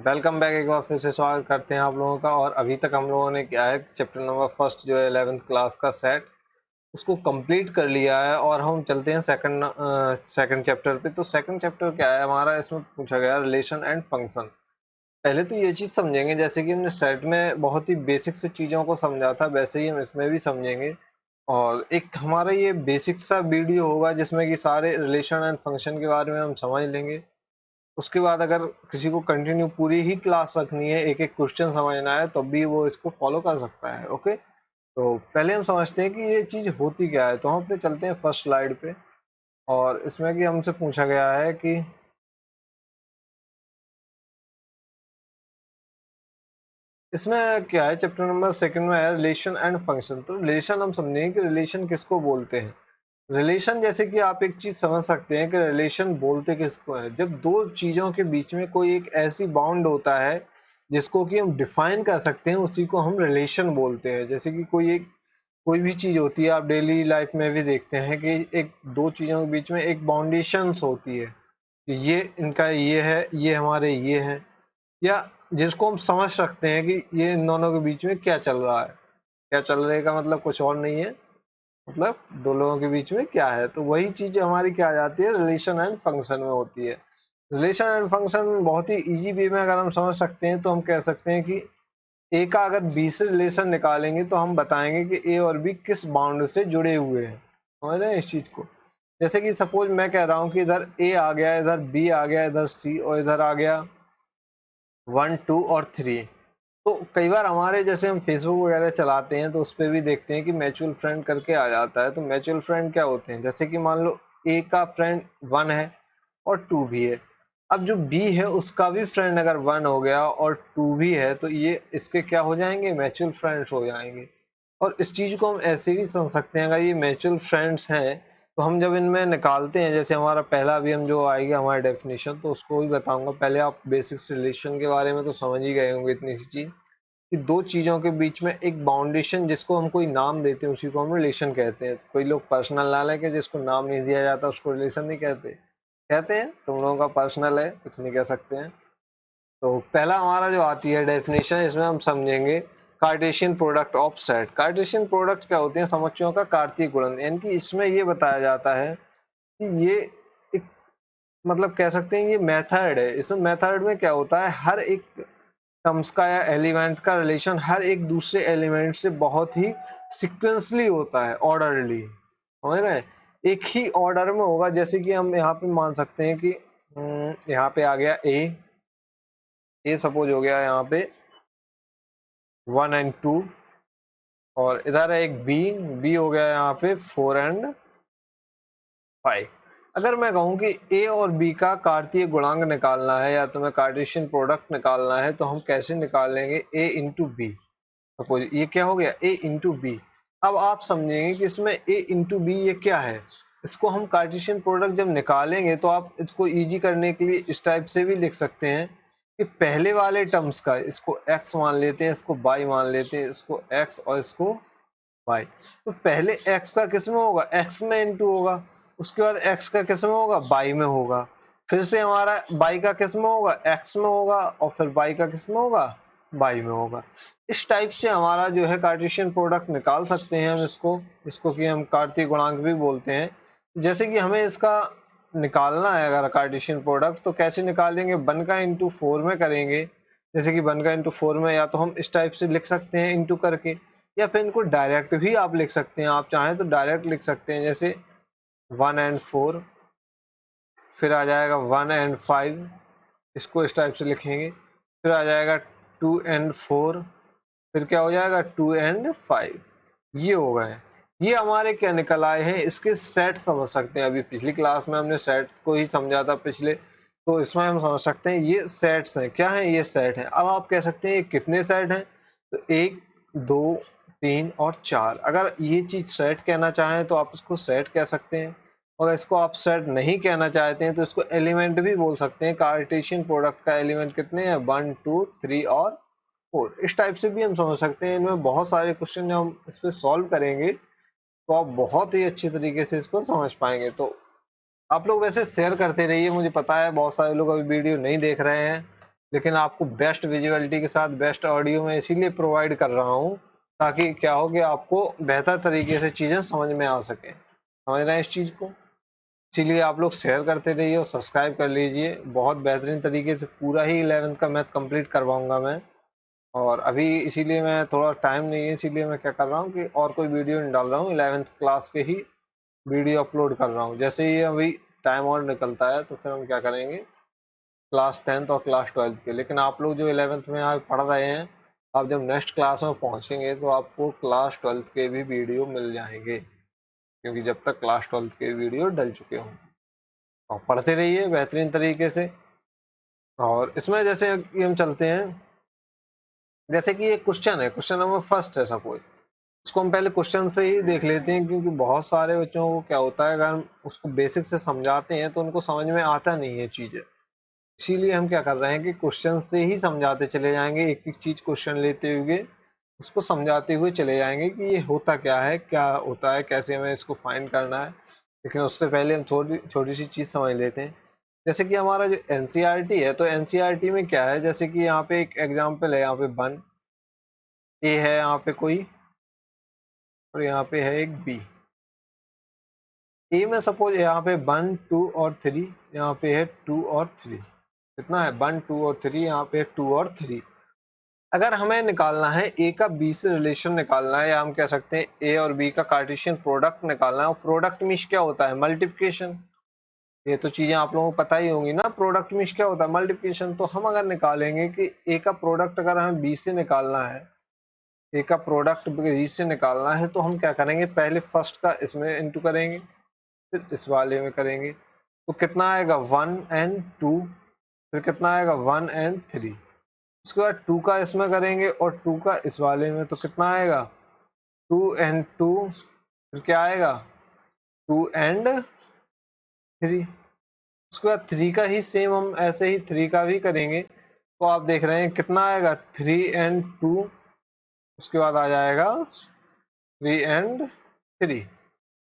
Welcome back. एक बार फिर से स्वागत करते हैं आप लोगों का। और अभी तक हम लोगों ने क्या है, चैप्टर नंबर फर्स्ट जो है 11th क्लास का सेट, उसको कंप्लीट कर लिया है। और हम चलते हैं सेकंड चैप्टर पे। तो सेकंड चैप्टर क्या है हमारा, इसमें पूछा गया रिलेशन एंड फंक्शन। पहले तो ये चीज समझेंगे, जैसे कि हमने सेट में बहुत ही बेसिक से चीजों को समझा था, वैसे ही हम इसमें भी समझेंगे। और एक हमारा ये बेसिक सा वीडियो होगा जिसमें कि सारे रिलेशन एंड फंक्शन के बारे में हम समझ लेंगे। उसके बाद अगर किसी को कंटिन्यू पूरी ही क्लास रखनी है, एक एक क्वेश्चन समझना है, तब भी वो इसको फॉलो कर सकता है। ओके, तो पहले हम समझते हैं कि ये चीज होती क्या है। तो हम अपने चलते हैं फर्स्ट स्लाइड पे। और इसमें कि हमसे पूछा गया है कि इसमें क्या है, चैप्टर नंबर सेकंड में है रिलेशन एंड फंक्शन। तो रिलेशन हम समझेंगे कि रिलेशन किसको बोलते हैं। रिलेशन, जैसे कि आप एक चीज समझ सकते हैं कि रिलेशन बोलते किसको है, जब दो चीजों के बीच में कोई एक ऐसी बाउंड होता है जिसको कि हम डिफाइन कर सकते हैं, उसी को हम रिलेशन बोलते हैं। जैसे कि कोई भी चीज होती है, आप डेली लाइफ में भी देखते हैं कि एक दो चीजों के बीच में एक बाउंडेशंस होती है कि ये इनका ये है, ये हमारे ये है, या जिसको हम समझ सकते हैं कि ये इन दोनों के बीच में क्या चल रहा है। क्या चल रहे का मतलब कुछ और नहीं है, मतलब दो लोगों के बीच में क्या है। तो वही चीज हमारी क्या आ जाती है, रिलेशन एंड फंक्शन में होती है। रिलेशन एंड फंक्शन बहुत ही इजी वे में अगर हम समझ सकते हैं, तो हम कह सकते हैं कि ए का अगर बी से रिलेशन निकालेंगे तो हम बताएंगे कि ए और बी किस बाउंड से जुड़े हुए हैं। समझ रहे हैं इस चीज को। जैसे कि सपोज मैं कह रहा हूँ कि इधर ए आ गया, इधर बी आ गया, इधर सी, और इधर आ गया 1 2 और 3। तो कई बार हमारे जैसे हम फेसबुक वगैरह चलाते हैं तो उस पर भी देखते हैं कि म्यूचुअल फ्रेंड करके आ जाता है। तो म्यूचुअल फ्रेंड क्या होते हैं, जैसे कि मान लो ए का फ्रेंड 1 है और 2 भी है। अब जो बी है उसका भी फ्रेंड अगर 1 हो गया और 2 भी है, तो ये इसके क्या हो जाएंगे, म्यूचुअल फ्रेंड्स हो जाएंगे। और इस चीज को हम ऐसे भी समझ सकते हैं, अगर ये म्यूचुअल फ्रेंड्स हैं तो हम जब इनमें निकालते हैं, जैसे हमारा पहला अभी हम जो आएगा हमारा डेफिनेशन, तो उसको भी बताऊंगा। पहले आप बेसिक्स रिलेशन के बारे में तो समझ ही गए होंगे, इतनी सी चीज कि दो चीजों के बीच में एक बाउंडेशन, जिसको हम कोई नाम देते हैं उसी को हम रिलेशन कहते हैं। कोई लोग पर्सनल ना लेके, जिसको नाम नहीं दिया जाता उसको रिलेशन नहीं कहते। कहते हैं तुम लोगों का पर्सनल है, कुछ नहीं कह सकते हैं। तो पहला हमारा जो आती है डेफिनेशन, इसमें हम समझेंगे Cartesian product of set. Cartesian product क्या होते हैं, समुच्चयों का कार्तीय गुणन। यानी कि इसमें ये बताया जाता है कि ये एक, मतलब कह सकते हैं ये मेथड है। इसमें मेथड में क्या होता है, हर एक टर्म्स का या एलिमेंट का रिलेशन हर एक दूसरे एलिमेंट से बहुत ही सिक्वेंसली होता है, ऑर्डरली। समझ रहे हैं, एक ही ऑर्डर में होगा। जैसे कि हम यहाँ पे मान सकते हैं कि यहाँ पे आ गया ए सपोज हो गया यहाँ पे 1 और 2, और इधर है एक बी हो गया यहाँ पे 4 और 5। अगर मैं कहूँ कि ए और बी का कार्तीय गुणांक निकालना है या तुम्हें कार्टेशियन प्रोडक्ट निकालना है, तो हम कैसे निकालेंगे, ए इंटू बी। सपोज ये क्या हो गया, ए इंटू बी। अब आप समझेंगे कि इसमें ए इंटू बी ये क्या है। इसको हम कार्टेशियन प्रोडक्ट जब निकालेंगे तो आप इसको इजी करने के लिए इस टाइप से भी लिख सकते हैं कि पहले वाले टर्म्स का इसको x मान लेते हैं, इसको y मान लेते हैं, इसको x और इसको y। तो पहले x का किस में होगा, x में इंटू होगा। उसके बाद x का किस में होगा, y में होगा। फिर से हमारा y का किस में होगा, x में होगा, और फिर y का किस में होगा, y में होगा। इस टाइप से हमारा जो है कार्टेशियन प्रोडक्ट निकाल सकते हैं हम इसको कि हम कार्तीय गुणांक भी बोलते हैं। जैसे कि हमें इसका निकालना है अगर कार्टेशियन प्रोडक्ट, तो कैसे निकालेंगे, 1 का इंटू 4 में करेंगे। जैसे कि 1 का इंटू 4 में या तो हम इस टाइप से लिख सकते हैं इंटू करके, या फिर इनको डायरेक्ट भी आप लिख सकते हैं। आप चाहें तो डायरेक्ट लिख सकते हैं, जैसे 1 और 4, फिर आ जाएगा 1 और 5, इसको इस टाइप से लिखेंगे। फिर आ जाएगा 2 और 4, फिर क्या हो जाएगा 2 और 5। ये हो गए, ये हमारे क्या निकल आए हैं, इसके सेट समझ सकते हैं। अभी पिछली क्लास में हमने सेट को ही समझा था पिछले, तो इसमें हम समझ सकते हैं ये सेट्स हैं। क्या है, ये सेट हैं। अब आप कह सकते हैं ये कितने सेट हैं, तो 1 2 3 और 4। अगर ये चीज सेट कहना चाहें तो आप इसको सेट कह सकते हैं, और इसको आप सेट नहीं कहना चाहते हैं तो इसको एलिमेंट भी बोल सकते हैं। कार्टेशियन प्रोडक्ट का एलिमेंट कितने हैं, 1 2 3 और 4। इस टाइप से भी हम समझ सकते हैं। इनमें बहुत सारे क्वेश्चन जो हम इस पे सॉल्व करेंगे तो आप बहुत ही अच्छी तरीके से इसको समझ पाएंगे। तो आप लोग वैसे शेयर करते रहिए, मुझे पता है बहुत सारे लोग अभी वीडियो नहीं देख रहे हैं, लेकिन आपको बेस्ट विजुअलिटी के साथ बेस्ट ऑडियो में इसीलिए प्रोवाइड कर रहा हूँ ताकि क्या हो कि आपको बेहतर तरीके से चीज़ें समझ में आ सकें। समझ रहे हैं इस चीज़ को? इसीलिए आप लोग शेयर करते रहिए और सब्सक्राइब कर लीजिए। बहुत बेहतरीन तरीके से पूरा ही 11th का मैथ कंप्लीट करवाऊंगा मैं। और अभी इसीलिए मैं थोड़ा टाइम नहीं है, इसीलिए मैं क्या कर रहा हूँ कि और कोई वीडियो नहीं डाल रहा हूँ, 11th क्लास के ही वीडियो अपलोड कर रहा हूँ। जैसे ही अभी टाइम और निकलता है तो फिर हम क्या करेंगे क्लास 10th और क्लास 12th के। लेकिन आप लोग जो 11th में यहाँ पढ़ रहे हैं, आप जब नेक्स्ट क्लास में पहुंचेंगे तो आपको क्लास 12th के भी वीडियो मिल जाएंगे, क्योंकि जब तक क्लास 12th के वीडियो डल चुके हों। और पढ़ते रहिए बेहतरीन तरीके से। और इसमें जैसे कि हम चलते हैं, जैसे कि एक क्वेश्चन है, क्वेश्चन नंबर फर्स्ट है सपोज, इसको हम पहले क्वेश्चन से ही देख लेते हैं, क्योंकि बहुत सारे बच्चों को क्या होता है अगर हम उसको बेसिक से समझाते हैं तो उनको समझ में आता नहीं है चीजें। इसीलिए हम क्या कर रहे हैं कि क्वेश्चन से ही समझाते चले जाएंगे, एक एक चीज क्वेश्चन लेते हुए उसको समझाते हुए चले जाएंगे कि ये होता क्या होता है, कैसे हमें इसको फाइंड करना है। लेकिन उससे पहले हम छोटी सी चीज समझ लेते हैं। जैसे कि हमारा जो एनसीईआरटी है, तो एनसीईआरटी में क्या है, जैसे कि यहाँ पे एक एग्जाम्पल है, यहाँ पे 1 ए है यहाँ पे कोई, और यहाँ पे है एक बी। ए में सपोज यहाँ पे 1 2 और 3, यहाँ पे है 2 और 3। कितना है 1 2 और 3, यहाँ पे 2 और 3। अगर हमें निकालना है ए का बी से रिलेशन निकालना है, या हम कह सकते हैं ए और बी का कार्टेशियन प्रोडक्ट निकालना है। और प्रोडक्ट मीन्स क्या होता है, मल्टीप्लिकेशन। ये तो चीजें आप लोगों को पता ही होंगी ना, प्रोडक्ट मीन्स क्या होता है, मल्टीप्लिकेशन। तो हम अगर निकालेंगे कि ए का प्रोडक्ट अगर हमें बी से निकालना है, ए का प्रोडक्ट बी से निकालना है, तो हम क्या करेंगे, पहले फर्स्ट का इसमें इंटू करेंगे, फिर इस वाले में करेंगे। तो कितना आएगा 1 एंड 2, फिर कितना आएगा 1 एंड 3। उसके बाद 2 का इसमें करेंगे और 2 का इस वाले में, तो कितना आएगा 2 एंड 2, फिर क्या आएगा 2 एंड 3। उसके बाद 3 का ही सेम हम ऐसे ही 3 का भी करेंगे, तो आप देख रहे हैं कितना आएगा 3 एंड 2। उसके बाद आ जाएगा 3 एंड 3।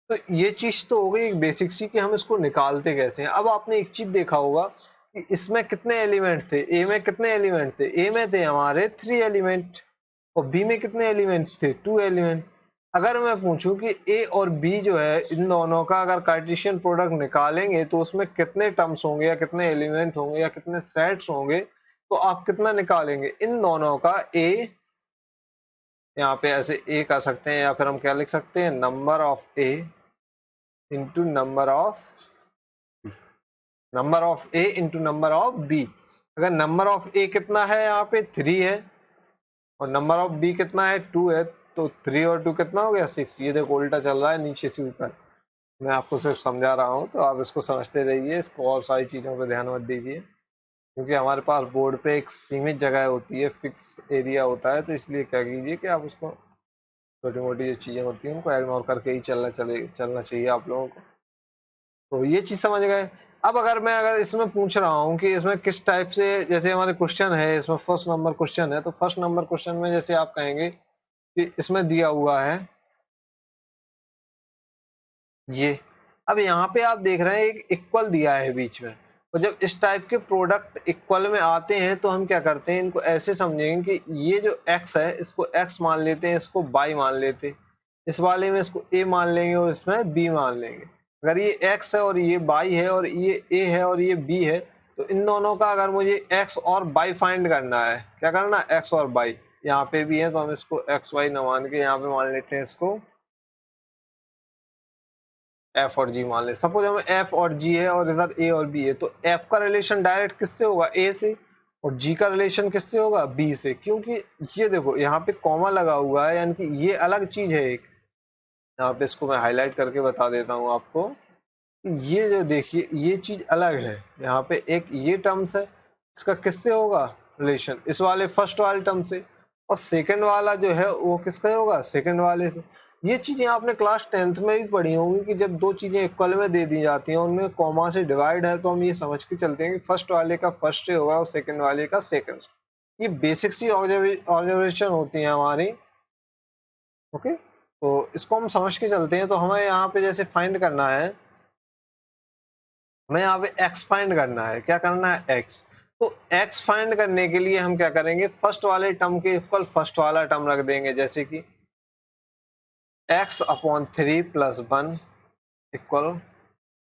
तो ये चीज तो हो गई एक बेसिक सी कि हम इसको निकालते कैसे हैं। अब आपने एक चीज देखा होगा कि इसमें कितने एलिमेंट थे, ए में कितने एलिमेंट थे, ए में थे हमारे 3 एलिमेंट, और बी में कितने एलिमेंट थे, 2 एलिमेंट। अगर मैं पूछूं कि ए और बी जो है इन दोनों का अगर कार्टेशियन प्रोडक्ट निकालेंगे तो उसमें कितने टर्म्स होंगे, या कितने एलिमेंट होंगे, या कितने सेट्स होंगे, तो आप कितना निकालेंगे इन दोनों का। ए यहाँ पे ऐसे ए कर सकते हैं, या फिर हम क्या लिख सकते हैं, number of A into number of A into number of B. अगर नंबर ऑफ ए कितना है, यहाँ पे 3 है, और नंबर ऑफ बी कितना है 2 है, तो 3 और 2 कितना हो गया 6। ये देखो उल्टा चल रहा है नीचे से ऊपर, मैं आपको सिर्फ समझा रहा हूँ, तो आप इसको समझते रहिए, इसको और सारी चीज़ों पर ध्यान मत दीजिए, क्योंकि हमारे पास बोर्ड पे एक सीमित जगह होती है, फिक्स एरिया होता है। तो इसलिए क्या कीजिए कि आप उसको छोटी मोटी जो चीज़ें होती हैं उनको इग्नोर करके ही चलना चाहिए आप लोगों को। तो ये चीज़ समझ गए। अब अगर इसमें पूछ रहा हूँ कि इसमें किस टाइप से, जैसे हमारे क्वेश्चन है, इसमें फर्स्ट नंबर क्वेश्चन है, तो फर्स्ट नंबर क्वेश्चन में जैसे आप कहेंगे कि इसमें दिया हुआ है ये। अब यहाँ पे आप देख रहे हैं एक इक्वल दिया है बीच में, और जब इस टाइप के प्रोडक्ट इक्वल में आते हैं तो हम क्या करते हैं, इनको ऐसे समझेंगे कि ये जो x है इसको x मान लेते हैं, इसको y मान लेते हैं, इस वाले में इसको a मान लेंगे और इसमें b मान लेंगे। अगर ये x है और ये y है, और ये a है और ये b है, तो इन दोनों का अगर मुझे x और y फाइंड करना है, क्या करना है, x और y। यहाँ पे भी है तो हम इसको x y न मान के यहाँ पे मान लेते हैं इसको एफ और जी मान ले। सपोज हमें एफ और जी है और इधर ए और बी है, तो एफ का रिलेशन डायरेक्ट किससे होगा, ए से, और जी का रिलेशन किससे होगा, बी से। क्योंकि ये देखो यहाँ पे कॉमा लगा हुआ है, यानी कि ये अलग चीज है एक। यहाँ पे इसको मैं हाईलाइट करके बता देता हूँ आपको, ये जो देखिए ये चीज अलग है। यहाँ पे एक ये टर्म्स है, इसका किससे होगा रिलेशन, इस वाले फर्स्ट वाले टर्म से, और सेकंड वाला जो है वो किसका होगा, सेकंड वाले से। ये चीजें आपने क्लास 10th में भी पढ़ी होंगी कि जब दो चीजें इक्वल में दे दी जाती हैं, उनमें कॉमा से डिवाइड है, तो हम ये समझ के चलते हैं कि फर्स्ट वाले का फर्स्ट से होगा और सेकंड वाले का सेकंड। ये बेसिक सी ऑब्जर्वेशन होती है हमारी। ओके, तो इसको हम समझ के चलते हैं। तो हमें यहाँ पे जैसे फाइंड करना है, हमें यहाँ पे x फाइंड करना है, क्या करना है x। तो x फाइंड करने के लिए हम क्या करेंगे, फर्स्ट वाले टर्म के इक्वल फर्स्ट वाला टर्म रख देंगे, जैसे कि x upon 3 plus 1 equal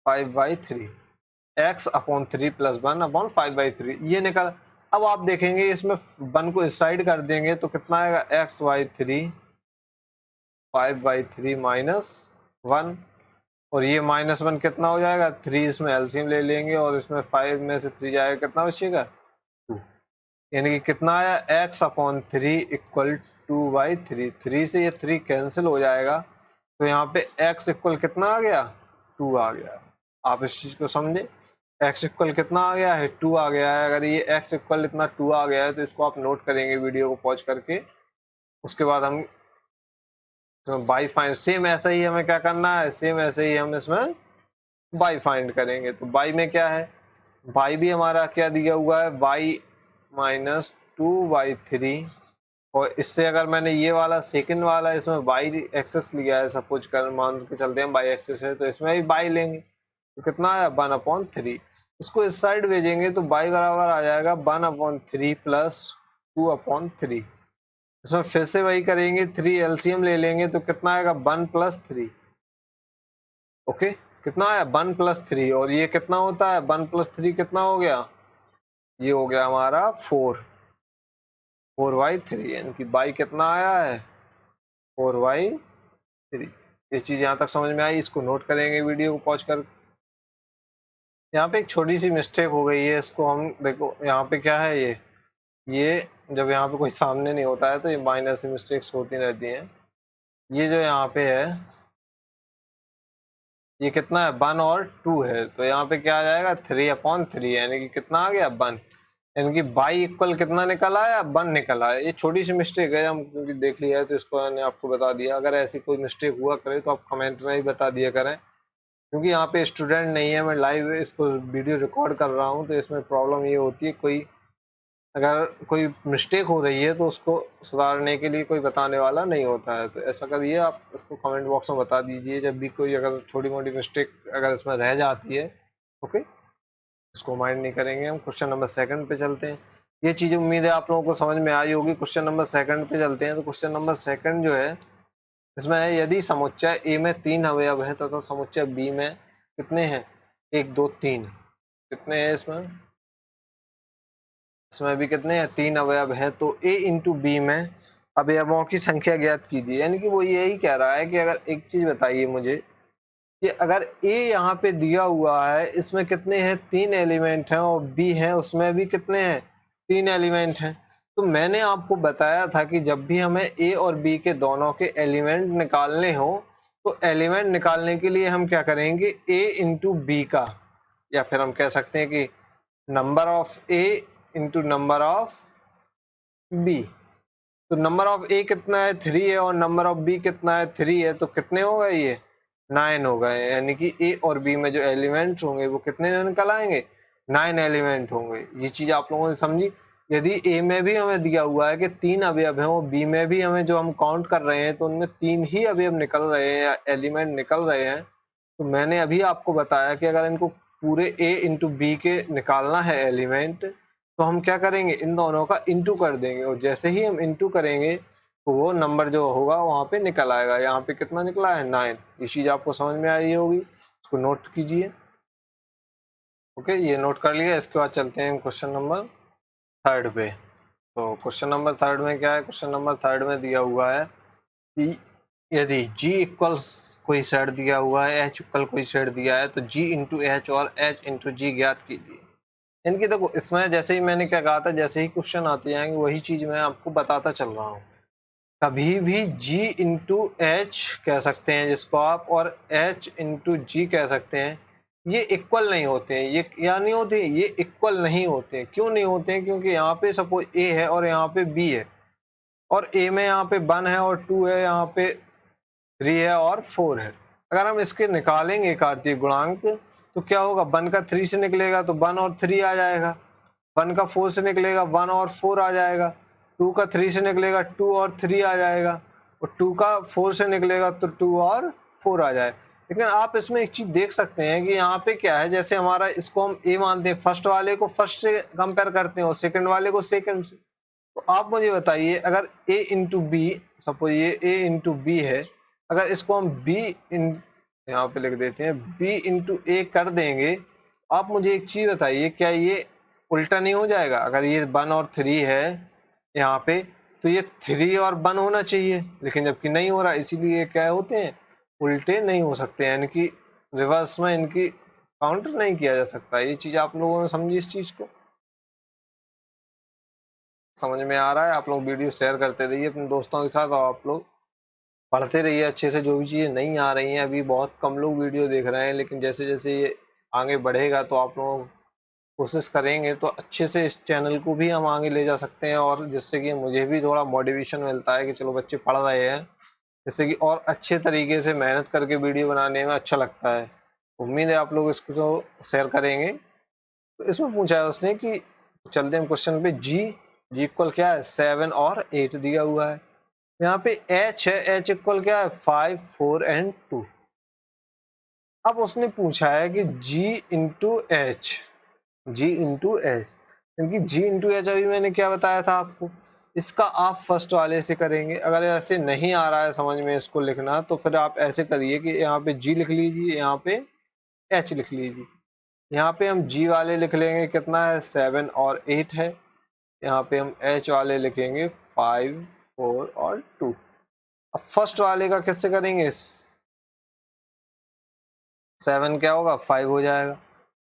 5/3, x upon 3 plus 1 upon 5/3 ये निकल। अब आप देखेंगे इसमें 1 को इस साइड कर देंगे तो कितना आएगा, x/3 5/3 माइनस 1, और ये -1 कितना हो जाएगा 3, इसमें एलसीएम ले लेंगे और इसमें 5 में से 3 जाएगा, कितना बचेगा 2, यानी कि कितना आया x अपॉन 3 इक्वल 2/3, 3 से ये 3 कैंसिल हो जाएगा, तो यहाँ पे x इक्वल कितना आ गया 2 आ गया। आप इस चीज को समझे, x इक्वल कितना आ गया है 2 आ गया है। अगर ये x इक्वल इतना 2 आ गया है तो इसको आप नोट करेंगे वीडियो को पॉज करके, उसके बाद हम बाई फाइंड, सेम ऐसा ही हमें क्या करना है, सेम ऐसे ही हम इसमें बाई फाइंड करेंगे। तो बाई में क्या है, बाई भी हमारा क्या दिया हुआ है, बाई -2/3, और इससे अगर मैंने ये वाला सेकंड वाला इसमें बाई एक्सेस लिया है, सपोज कर मान के चलते हैं बाई एक्सेस है, तो इसमें भी बाई लेंगे तो कितना आया 1/3, इसको इस साइड भेजेंगे तो बाई बराबर आ जाएगा 1/3 प्लस 2/3, इसमें फिर से वही करेंगे, 3 एलसीएम ले लेंगे तो कितना आएगा 1 + 3, ओके कितना आया 1 + 3, और ये कितना होता है 1 + 3 कितना हो गया, ये हो गया हमारा 4/3, यानी कि बाई कितना आया है 4/3। ये चीज यहाँ तक समझ में आई, इसको नोट करेंगे वीडियो को पॉज कर। यहाँ पे एक छोटी सी मिस्टेक हो गई है, इसको हम देखो, यहाँ पे क्या है, ये जब यहाँ पे कोई सामने नहीं होता है तो ये माइनर सी मिस्टेक्स होती रहती हैं। ये जो यहाँ पे है ये कितना है 1 और 2 है, तो यहाँ पे क्या आ जाएगा 3/3, यानी कि कितना आ गया 1, यानी कि बाई इक्वल कितना निकल आया 1 निकल आया। ये छोटी सी मिस्टेक है, हम क्योंकि देख लिया है तो इसको मैंने आपको बता दिया। अगर ऐसी कोई मिस्टेक हुआ करे तो आप कमेंट में ही बता दिया करें, क्योंकि यहाँ पे स्टूडेंट नहीं है, मैं लाइव इसको वीडियो रिकॉर्ड कर रहा हूँ, तो इसमें प्रॉब्लम ये होती है, कोई अगर कोई मिस्टेक हो रही है तो उसको सुधारने के लिए कोई बताने वाला नहीं होता है। तो ऐसा करिए, आप इसको कमेंट बॉक्स में बता दीजिए जब भी कोई अगर छोटी मोटी मिस्टेक अगर इसमें रह जाती है, ओके, इसको माइंड नहीं करेंगे। हम क्वेश्चन नंबर 2 पे चलते हैं। ये चीज उम्मीद है आप लोगों को समझ में आई होगी। क्वेश्चन नंबर 2 पे चलते हैं। तो क्वेश्चन नंबर 2 जो है इसमें है, यदि समुच्चय ए में 3 अवयव है तथा समुच्चय बी में कितने हैं 1 2 3, कितने हैं इसमें भी कितने हैं 3 अवयव है, तो a इंटू बी में अवयवों की संख्या ज्ञात कीजिए। यानी कि वो यही कह रहा है कि अगर एक चीज बताइए मुझे कि अगर a यहाँ पे दिया हुआ है, इसमें कितने हैं 3 एलिमेंट हैं, और b है उसमें भी कितने हैं 3 एलिमेंट हैं। तो मैंने आपको बताया था कि जब भी हमें a और b के दोनों के एलिमेंट निकालने हो तो एलिमेंट निकालने के लिए हम क्या करेंगे a इंटू बी का, या फिर हम कह सकते हैं कि number of a into number of B. तो नंबर ऑफ ए कितना है 3 है, और नंबर ऑफ बी कितना है 3 है, तो कितने हो गए ये 9 हो गए। यानी कि ए और बी में जो एलिमेंट्स होंगे वो कितने निकल आएंगे 9 एलिमेंट होंगे। ये चीज आप लोगों ने समझी। यदि ए में भी हमें दिया हुआ है कि 3 अवयव हैं, और बी में भी हमें जो हम काउंट कर रहे हैं तो उनमें 3 ही अवयव निकल रहे हैं या एलिमेंट निकल रहे हैं, तो मैंने अभी आपको बताया कि अगर इनको पूरे ए इंटू बी के निकालना है एलिमेंट, तो हम क्या करेंगे इन दोनों का इंटू कर देंगे, और जैसे ही हम इंटू करेंगे तो वो नंबर जो होगा वहां पे निकल आएगा। यहाँ पे कितना निकला है 9। ये चीज आपको समझ में आई होगी, इसको नोट कीजिए। ओके, ये नोट कर लिया। इसके बाद चलते हैं क्वेश्चन नंबर 3 पे। तो क्वेश्चन नंबर 3 में क्या है, क्वेश्चन नंबर 3 में दिया हुआ है कि यदि G इक्वल्स कोई सेट दिया हुआ है, H इक्वल कोई सेट दिया है, तो G इंटू एच और H इंटू जी ज्ञात कीजिए। इनकी देखो, इसमें जैसे ही मैंने क्या कहा था, जैसे ही क्वेश्चन आते जाएंगे वही चीज मैं आपको बताता चल रहा हूँ। कभी भी G इंटू एच कह सकते हैं जिसको आप, और H इंटू जी कह सकते हैं, ये इक्वल नहीं होते हैं। ये क्या नहीं होते, ये इक्वल नहीं होते हैं। क्यों नहीं होते हैं, क्योंकि यहाँ पे सपोज A है और यहाँ पे B है, और A में यहाँ पे 1 है और 2 है, यहाँ पे 3 है और 4 है। अगर हम इसके निकालेंगे कार्तीय गुणांक तो क्या होगा, 1 का 3 से निकलेगा तो 1 और 3 आ जाएगा, 1 का 4 से निकलेगा 1 और 4 आ जाएगा, 2 का 3 से निकलेगा 2 और 3 आ जाएगा, और 2 का 4 से निकलेगा तो 2 और 4 आ जाए। लेकिन आप इसमें एक चीज देख सकते हैं कि यहाँ पे क्या है, जैसे हमारा इसको हम ए मानते हैं, फर्स्ट वाले को फर्स्ट से कंपेयर करते हैं और सेकंड वाले को सेकंड से। तो आप मुझे बताइए, अगर a इंटू बी, सपोज ये a इंटू बी है, अगर इसको हम b इन यहाँ पे लिख देते हैं b इंटू ए कर देंगे, आप मुझे एक चीज बताइए, क्या ये उल्टा नहीं हो जाएगा? अगर ये 1 और 3 है यहाँ पे, तो ये 3 और 1 होना चाहिए, लेकिन जबकि नहीं हो रहा, इसीलिए क्या होते हैं, उल्टे नहीं हो सकते, यानी कि रिवर्स में इनकी काउंटर नहीं किया जा सकता। ये चीज आप लोगों ने समझी? इस चीज को समझ में आ रहा है? आप लोग वीडियो शेयर करते रहिए अपने दोस्तों के साथ, और आप लोग पढ़ते रहिए अच्छे से। जो भी चीज़ें नहीं आ रही हैं, अभी बहुत कम लोग वीडियो देख रहे हैं, लेकिन जैसे जैसे ये आगे बढ़ेगा तो आप लोग कोशिश करेंगे तो अच्छे से इस चैनल को भी हम आगे ले जा सकते हैं, और जिससे कि मुझे भी थोड़ा मोटिवेशन मिलता है कि चलो बच्चे पढ़ रहे हैं, जिससे कि और अच्छे तरीके से मेहनत करके वीडियो बनाने में अच्छा लगता है। उम्मीद है आप लोग इसको जो शेयर करेंगे। तो इसमें पूछा है उसने कि, चलते हैं क्वेश्चन पे, जी इक्वल क्या है, 7 और 8 दिया हुआ है। यहाँ पे h है, h इक्वल क्या है, 5, 4 एंड 2। अब उसने पूछा है कि g इंटू एच, क्योंकि g इंटू एच अभी मैंने क्या बताया था आपको, इसका आप फर्स्ट वाले से करेंगे। अगर ऐसे नहीं आ रहा है समझ में इसको लिखना, तो फिर आप ऐसे करिए कि यहाँ पे g लिख लीजिए, यहाँ पे h लिख लीजिए। यहाँ पे हम g वाले लिख लेंगे, कितना है, 7 और 8 है। यहाँ पे हम h वाले लिखेंगे 5, 4 और 2। अब फर्स्ट वाले का किससे करेंगे, 7 क्या होगा, 5 हो जाएगा,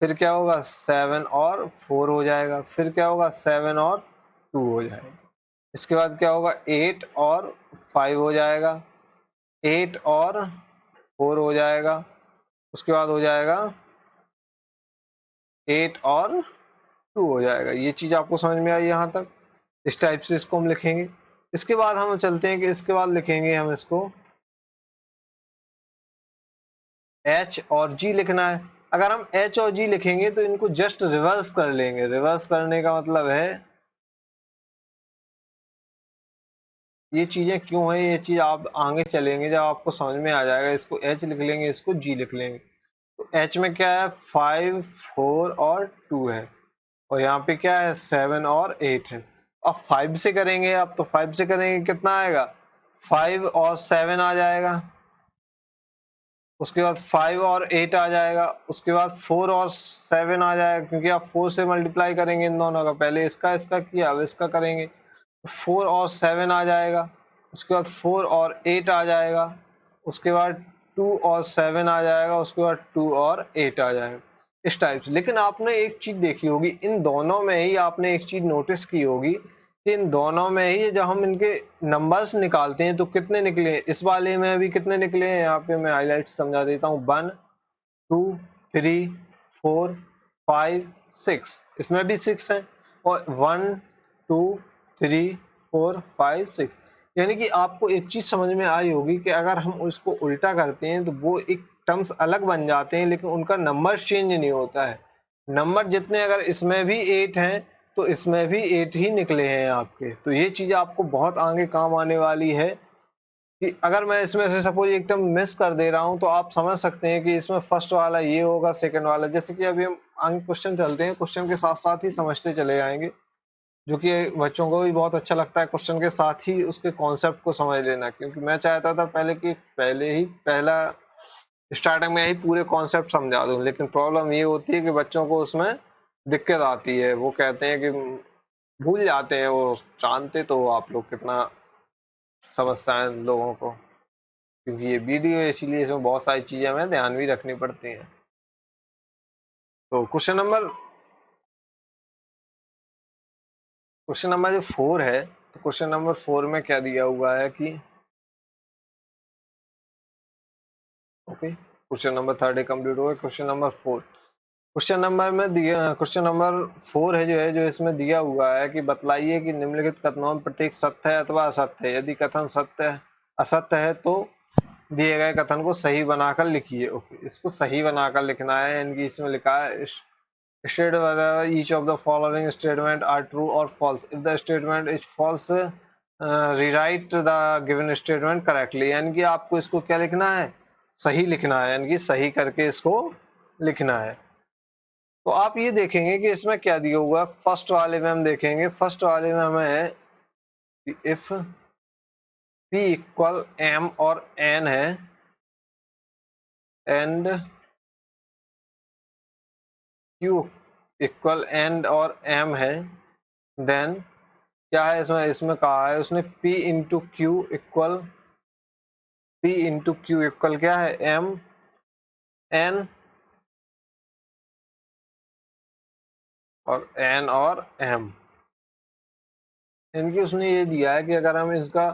फिर क्या होगा, 7 और 4 हो जाएगा, फिर क्या होगा, 7 और 2 हो जाएगा। इसके बाद क्या होगा, 8 और 5 हो जाएगा, 8 और 4 हो जाएगा, उसके बाद हो जाएगा 8 और 2 हो जाएगा। ये चीज आपको समझ में आई यहाँ तक? इस टाइप से इसको हम लिखेंगे। इसके बाद हम चलते हैं कि इसके बाद लिखेंगे हम इसको H और G लिखना है। अगर हम H और G लिखेंगे तो इनको जस्ट रिवर्स कर लेंगे। रिवर्स करने का मतलब है, ये चीजें क्यों है, ये चीज आप आगे चलेंगे जब आपको समझ में आ जाएगा। इसको H लिख लेंगे, इसको G लिख लेंगे। तो H में क्या है, 5, 4 और 2 है, और यहाँ पे क्या है, 7 और 8 है। अब 5 से करेंगे, अब तो 5 से करेंगे कितना आएगा, 5 और 7 आ जाएगा, उसके बाद 5 और 8 आ जाएगा, उसके बाद 4 और 7 आ जाएगा, क्योंकि आप 4 से मल्टीप्लाई करेंगे इन दोनों का, पहले इसका किया, अब इसका करेंगे, 4 और 7 आ जाएगा, उसके बाद 4 और 8 आ जाएगा, उसके बाद 2 और 7 आ जाएगा, उसके बाद 2 और 8 आ जाएगा, इस टाइप से। लेकिन आपने एक चीज देखी होगी, इन दोनों में ही आपने एक चीज नोटिस की होगी कि इन दोनों में ही जब हम इनके नंबर्स निकालते हैं तो कितने निकले। इस वाले में भी कितने निकले हैं, यहाँ पे मैं हाईलाइट समझा देता हूँ, 1, 2, 3, 4, 5, 6, इसमें भी 6 है, और 1, 2, 3, 4, 5, 6। यानी कि आपको एक चीज समझ में आई होगी कि अगर हम उसको उल्टा करते हैं तो वो एक टर्म्स अलग बन जाते हैं, लेकिन उनका नंबर चेंज नहीं होता है। नंबर जितने अगर इसमें भी 8 हैं तो इसमें भी 8 ही निकले हैं आपके। तो ये चीज आपको बहुत आगे काम आने वाली है कि अगर मैं इसमें से सपोज एक टर्म मिस कर दे रहा हूं तो आप समझ सकते हैं कि इसमें फर्स्ट वाला ये होगा, सेकंड वाला। जैसे कि अभी हम आगे क्वेश्चन चलते हैं, क्वेश्चन के साथ साथ ही समझते चले जाएंगे, जो कि बच्चों को भी बहुत अच्छा लगता है क्वेश्चन के साथ ही उसके कॉन्सेप्ट को समझ लेना। क्योंकि मैं चाहता था पहला स्टार्टिंग में ही पूरे कॉन्सेप्ट समझा दूं, लेकिन प्रॉब्लम ये होती है कि बच्चों को उसमें दिक्कत आती है। वो कहते हैं कि भूल जाते हैं, वो जानते तो आप लोग कितना समस्या है लोगों को, क्योंकि ये वीडियो है इसीलिए इसमें बहुत सारी चीजें हमें ध्यान भी रखनी पड़ती हैं। तो क्वेश्चन नंबर जो 4 है, तो क्वेश्चन नंबर 4 में क्या दिया हुआ है कि, ओके, क्वेश्चन नंबर 3 कंप्लीट हो गया। क्वेश्चन नंबर 4, क्वेश्चन नंबर 4 है जो इसमें दिया हुआ है कि बतलाइए कि निम्नलिखित कथनों में प्रत्येक सत्य है अथवा असत्य है। यदि कथन असत्य है तो दिए गए कथन को सही बनाकर लिखिए। ओके, इसको सही बनाकर लिखना है, यानी कि इसमें लिखा है state whether each of the following statement are true or false. If the statement is false, rewrite the given statement correctly. यानी कि आपको इसको क्या लिखना है, सही लिखना है, यानी कि सही करके इसको लिखना है। तो आप ये देखेंगे कि इसमें क्या दिया हुआ है। फर्स्ट वाले में हम देखेंगे, फर्स्ट वाले में हमें है इफ p इक्वल m और n है एंड q इक्वल n और m है, देन क्या है इसमें, इसमें कहा है उसने p इंटू क्यू इक्वल क्या है m n और n और m। इनकी उसने ये दिया है कि अगर हम इसका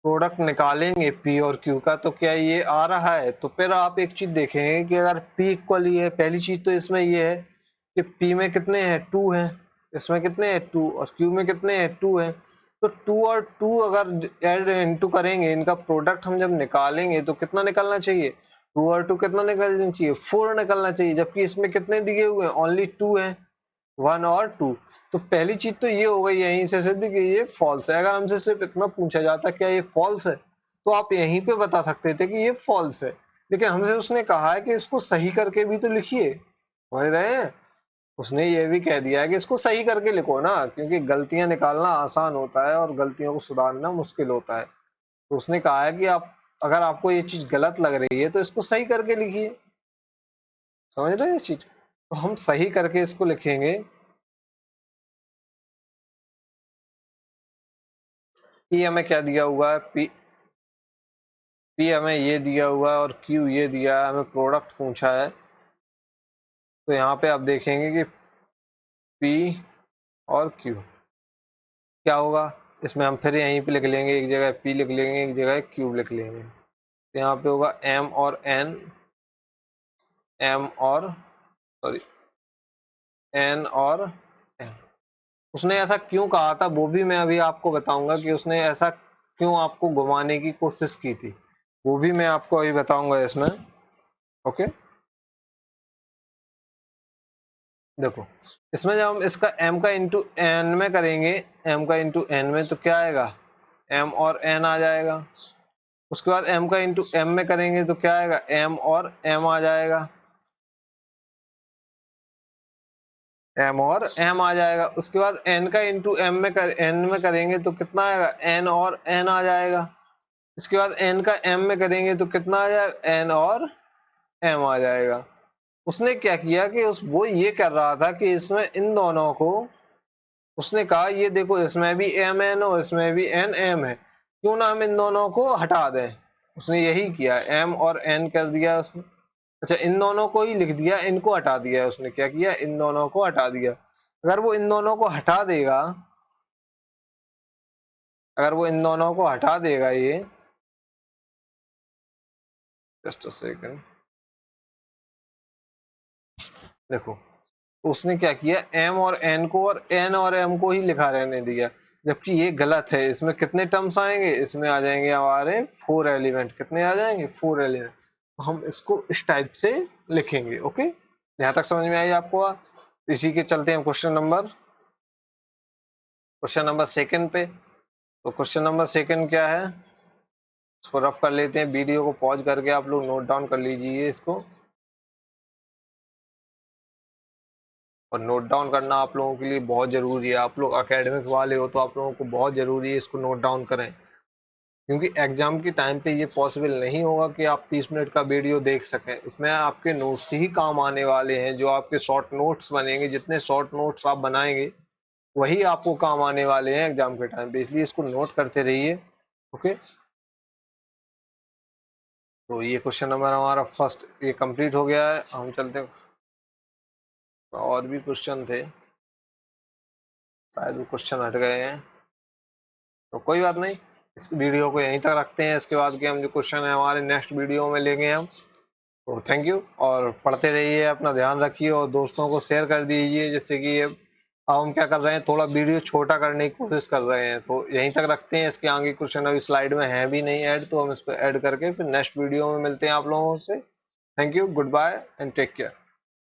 प्रोडक्ट निकालेंगे p और q का तो क्या ये आ रहा है। तो फिर आप एक चीज देखेंगे कि अगर p इक्वल ये है, पहली चीज तो इसमें ये है कि p में कितने हैं 2 हैं, इसमें कितने हैं 2 और q में कितने हैं 2 हैं। तो 2 और 2 अगर ऐड इनटू करेंगे, इनका प्रोडक्ट हम जब निकालेंगे तो कितना निकलना चाहिए, 2 और 2 कितना निकलना चाहिए, 4 निकलना चाहिए। जबकि इसमें कितने दिए हुए हैं, ओनली 2 है, 1 और 2। तो पहली चीज तो ये हो गई यहीं से सिद्ध कि ये फॉल्स है। अगर हमसे सिर्फ इतना पूछा जाता क्या ये फॉल्स है, तो आप यहीं पे बता सकते थे कि ये फॉल्स है। लेकिन हमसे उसने कहा है कि इसको सही करके भी तो लिखिए, समझ रहे हैं। उसने ये भी कह दिया है कि इसको सही करके लिखो ना, क्योंकि गलतियां निकालना आसान होता है और गलतियों को सुधारना मुश्किल होता है। तो उसने कहा है कि आप अगर आपको ये चीज गलत लग रही है तो इसको सही करके लिखिए, समझ रहे हैं इस चीज। तो हम सही करके इसको लिखेंगे। पी हमें क्या दिया हुआ है, पी हमें ये दिया हुआ है और क्यू ये दिया है, हमें प्रोडक्ट पूछा है। तो यहाँ पे आप देखेंगे कि पी और क्यू क्या होगा, इसमें हम फिर यहीं पे लिख लेंगे, एक जगह पी लिख लेंगे, एक जगह क्यू लिख लेंगे। तो यहाँ पे होगा एम और एन, एम और सॉरी एन और एन। उसने ऐसा क्यों कहा था वो भी मैं अभी आपको बताऊंगा कि उसने ऐसा क्यों आपको घुमाने की कोशिश की थी, वो भी मैं आपको अभी बताऊंगा इसमें। ओके, देखो इसमें जब हम इसका m का इंटू एन में करेंगे, m का इंटू एन में तो क्या आएगा, m और n आ जाएगा। उसके बाद m का इंटू m में करेंगे तो क्या आएगा, m और m आ जाएगा, m और m आ जाएगा। उसके बाद n का इंटू m में n में करेंगे तो कितना आएगा, n और n आ जाएगा। इसके बाद n का m में करेंगे तो कितना आ जाएगा, n और m आ जाएगा। उसने क्या किया कि वो ये कर रहा था कि इसमें इन दोनों को उसने कहा ये देखो इसमें भी एम एन और इसमें भी एन एम है, क्यों ना हम इन दोनों को हटा दें। उसने यही किया, एम और एन कर दिया उसने। अच्छा, इन दोनों को ही लिख दिया, इनको हटा दिया। उसने क्या किया, इन दोनों को हटा दिया। अगर वो इन दोनों को हटा देगा, अगर वो इन दोनों को हटा देगा, ये जस्ट अ सेकंड, देखो उसने क्या किया, एम और एन को और एन और एम को ही लिखा रहने दिया, जबकि ये गलत है। इसमें कितने टर्म्स आएंगे, इसमें आ जाएंगे हमारे 4 एलिमेंट। कितने आ जाएंगे, 4 एलिमेंट। तो हम इसको इस टाइप से लिखेंगे। ओके, यहाँ तक समझ में आई आपको। इसी के चलते हम क्वेश्चन नंबर सेकंड पे। तो क्वेश्चन नंबर सेकंड क्या है, इसको रफ कर लेते हैं। वीडियो को पॉज करके आप लोग नोट डाउन कर लीजिए इसको, और नोट डाउन करना आप लोगों के लिए बहुत जरूरी है। आप लोग एकेडमिक वाले हो तो आप लोगों को बहुत जरूरी है इसको नोट डाउन करें, क्योंकि एग्जाम के टाइम पे ये पॉसिबल नहीं होगा कि आप 30 मिनट का वीडियो देख सकें। उसमें आपके नोट्स ही काम आने वाले हैं, जो आपके शॉर्ट नोट्स बनेंगे। जितने शॉर्ट नोट्स आप बनाएंगे वही आपको काम आने वाले हैं एग्जाम के टाइम पे, इसलिए इसको नोट करते रहिए। ओके, तो ये क्वेश्चन नंबर हमारा फर्स्ट ये कंप्लीट हो गया है। हम चलते हैं, और भी क्वेश्चन थे, शायद वो क्वेश्चन हट गए हैं, तो कोई बात नहीं। इस वीडियो को यहीं तक रखते हैं। इसके बाद के हम जो क्वेश्चन है हमारे नेक्स्ट वीडियो में लेंगे हम। तो थैंक यू, और पढ़ते रहिए, अपना ध्यान रखिए और दोस्तों को शेयर कर दीजिए, जिससे कि ये अब हम क्या कर रहे हैं, थोड़ा वीडियो छोटा करने की कोशिश कर रहे हैं। तो यहीं तक रखते हैं। इसके आगे क्वेश्चन अभी स्लाइड में है भी नहीं ऐड, तो हम इसको ऐड करके फिर नेक्स्ट वीडियो में मिलते हैं आप लोगों से। Thank you, good bye and take care.